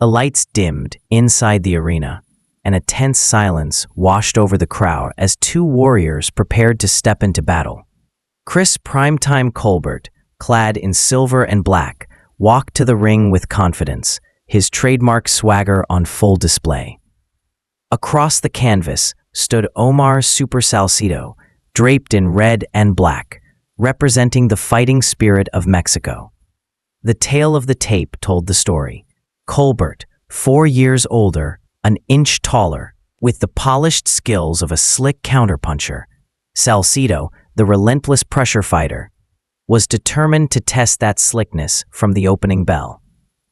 The lights dimmed inside the arena, and a tense silence washed over the crowd as two warriors prepared to step into battle. Chris "Primetime" Colbert, clad in silver and black, walked to the ring with confidence, his trademark swagger on full display. Across the canvas stood Omar "Super" Salcido, draped in red and black, representing the fighting spirit of Mexico. The tale of the tape told the story. Colbert, 4 years older, an inch taller, with the polished skills of a slick counterpuncher. Salcido, the relentless pressure fighter, was determined to test that slickness from the opening bell.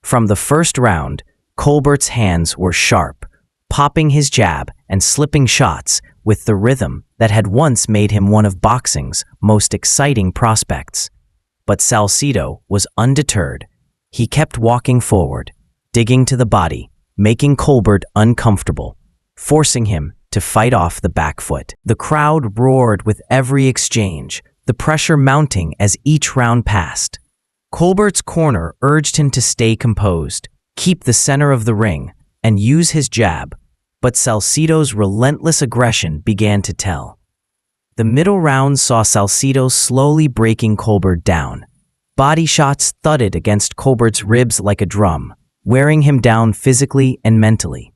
From the first round, Colbert's hands were sharp, popping his jab and slipping shots with the rhythm that had once made him one of boxing's most exciting prospects. But Salcido was undeterred. He kept walking forward, digging to the body, making Colbert uncomfortable, forcing him to fight off the back foot. The crowd roared with every exchange, the pressure mounting as each round passed. Colbert's corner urged him to stay composed, keep the center of the ring, and use his jab, but Salcido's relentless aggression began to tell. The middle round saw Salcido slowly breaking Colbert down. Body shots thudded against Colbert's ribs like a drum, wearing him down physically and mentally.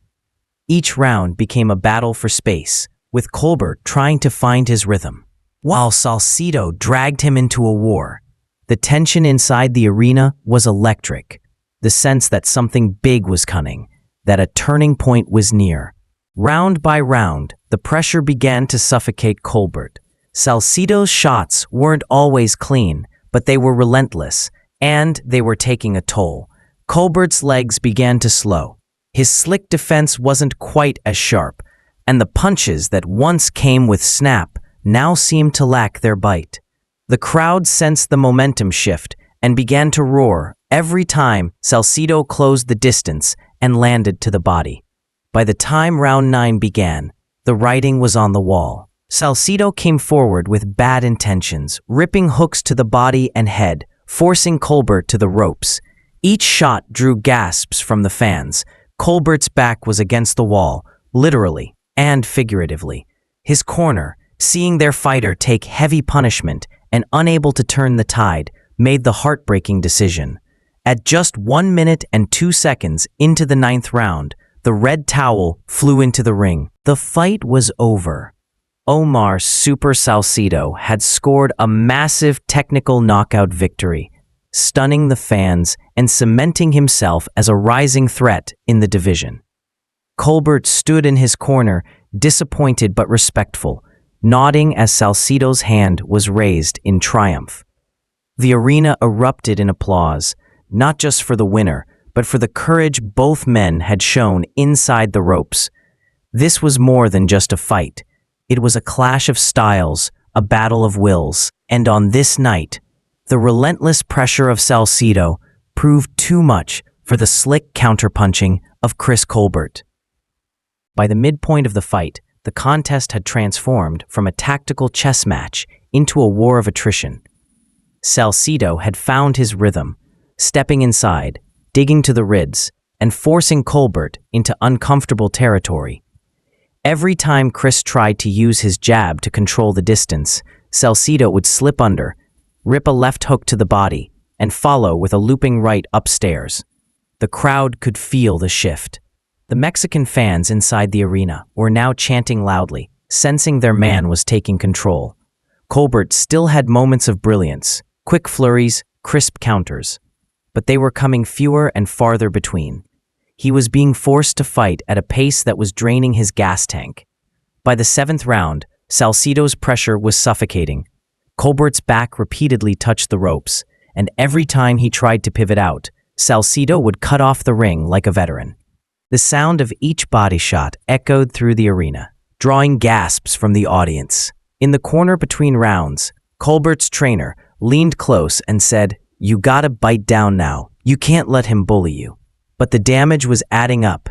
Each round became a battle for space, with Colbert trying to find his rhythm, while Salcido dragged him into a war. The tension inside the arena was electric, the sense that something big was coming, that a turning point was near. Round by round, the pressure began to suffocate Colbert. Salcido's shots weren't always clean, but they were relentless, and they were taking a toll. Colbert's legs began to slow. His slick defense wasn't quite as sharp, and the punches that once came with snap now seemed to lack their bite. The crowd sensed the momentum shift and began to roar every time Salcido closed the distance and landed to the body. By the time round 9 began, the writing was on the wall. Salcido came forward with bad intentions, ripping hooks to the body and head, forcing Colbert to the ropes. Each shot drew gasps from the fans. Colbert's back was against the wall, literally and figuratively. His corner, seeing their fighter take heavy punishment and unable to turn the tide, made the heartbreaking decision. At just 1 minute and 2 seconds into the 9th round, the red towel flew into the ring. The fight was over. Omar "Super" Salcido had scored a massive technical knockout victory, stunning the fans and cementing himself as a rising threat in the division. Colbert stood in his corner, disappointed but respectful, nodding as Salcido's hand was raised in triumph. The arena erupted in applause, not just for the winner, but for the courage both men had shown inside the ropes. This was more than just a fight. It was a clash of styles, a battle of wills, and on this night, the relentless pressure of Salcido proved too much for the slick counterpunching of Chris Colbert. By the midpoint of the fight, the contest had transformed from a tactical chess match into a war of attrition. Salcido had found his rhythm, stepping inside, digging to the ribs, and forcing Colbert into uncomfortable territory. Every time Chris tried to use his jab to control the distance, Salcido would slip under, rip a left hook to the body, and follow with a looping right upstairs. The crowd could feel the shift. The Mexican fans inside the arena were now chanting loudly, sensing their man was taking control. Colbert still had moments of brilliance, quick flurries, crisp counters, but they were coming fewer and farther between. He was being forced to fight at a pace that was draining his gas tank. By the 7th round, Salcido's pressure was suffocating. Colbert's back repeatedly touched the ropes, and every time he tried to pivot out, Salcido would cut off the ring like a veteran. The sound of each body shot echoed through the arena, drawing gasps from the audience. In the corner between rounds, Colbert's trainer leaned close and said, "You gotta bite down now. You can't let him bully you." But the damage was adding up.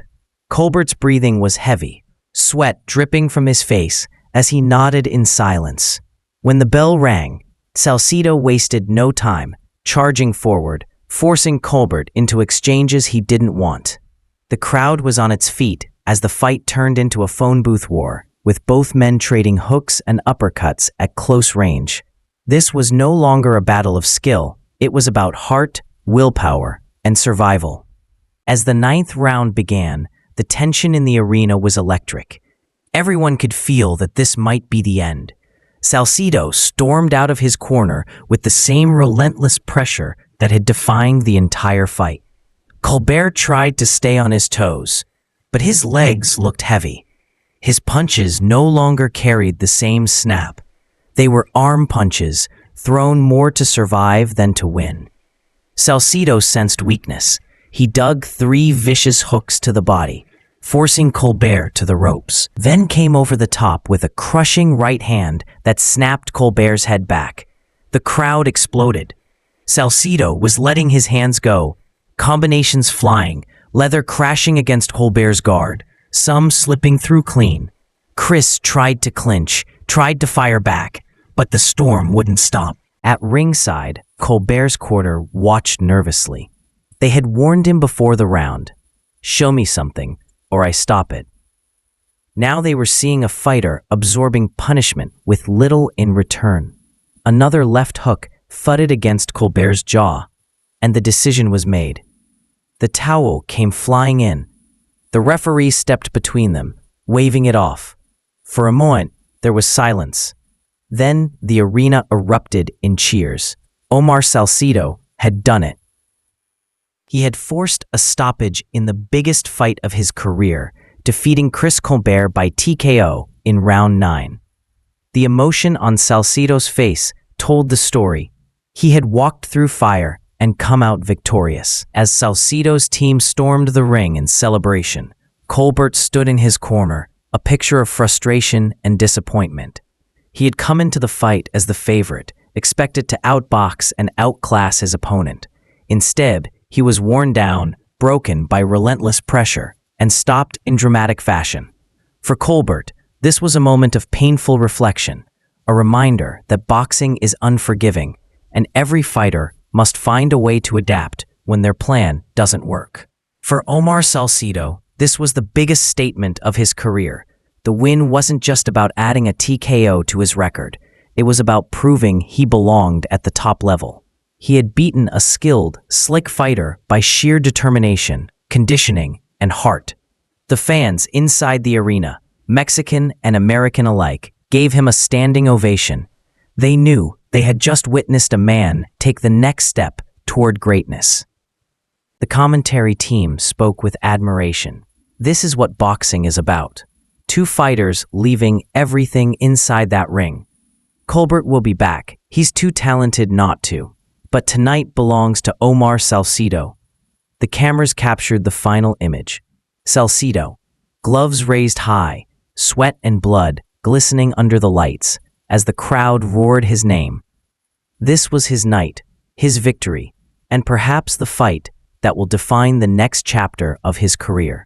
Colbert's breathing was heavy, sweat dripping from his face as he nodded in silence. When the bell rang, Salcido wasted no time, charging forward, forcing Colbert into exchanges he didn't want. The crowd was on its feet as the fight turned into a phone booth war, with both men trading hooks and uppercuts at close range. This was no longer a battle of skill, it was about heart, willpower, and survival. As the ninth round began, the tension in the arena was electric. Everyone could feel that this might be the end. Salcido stormed out of his corner with the same relentless pressure that had defined the entire fight. Colbert tried to stay on his toes, but his legs looked heavy. His punches no longer carried the same snap. They were arm punches, thrown more to survive than to win. Salcido sensed weakness. He dug 3 vicious hooks to the body, forcing Colbert to the ropes, then came over the top with a crushing right hand that snapped Colbert's head back. The crowd exploded. Salcido was letting his hands go, combinations flying, leather crashing against Colbert's guard, some slipping through clean. Chris tried to clinch, tried to fire back, but the storm wouldn't stop. At ringside, Colbert's corner watched nervously. They had warned him before the round, "Show me something, or I stop it." Now they were seeing a fighter absorbing punishment with little in return. Another left hook thudded against Colbert's jaw, and the decision was made. The towel came flying in. The referee stepped between them, waving it off. For a moment, there was silence. Then the arena erupted in cheers. Omar Salcido had done it. He had forced a stoppage in the biggest fight of his career, defeating Chris Colbert by TKO in round 9. The emotion on Salcido's face told the story. He had walked through fire and come out victorious. As Salcido's team stormed the ring in celebration, Colbert stood in his corner, a picture of frustration and disappointment. He had come into the fight as the favorite, expected to outbox and outclass his opponent. Instead, he was worn down, broken by relentless pressure, and stopped in dramatic fashion. For Colbert, this was a moment of painful reflection, a reminder that boxing is unforgiving, and every fighter must find a way to adapt when their plan doesn't work. For Omar Salcido, this was the biggest statement of his career. The win wasn't just about adding a TKO to his record. It was about proving he belonged at the top level. He had beaten a skilled, slick fighter by sheer determination, conditioning, and heart. The fans inside the arena, Mexican and American alike, gave him a standing ovation. They knew they had just witnessed a man take the next step toward greatness. The commentary team spoke with admiration. This is what boxing is about. 2 fighters leaving everything inside that ring. Colbert will be back. He's too talented not to. But tonight belongs to Omar Salcido. The cameras captured the final image. Salcido, gloves raised high, sweat and blood glistening under the lights as the crowd roared his name. This was his night, his victory, and perhaps the fight that will define the next chapter of his career.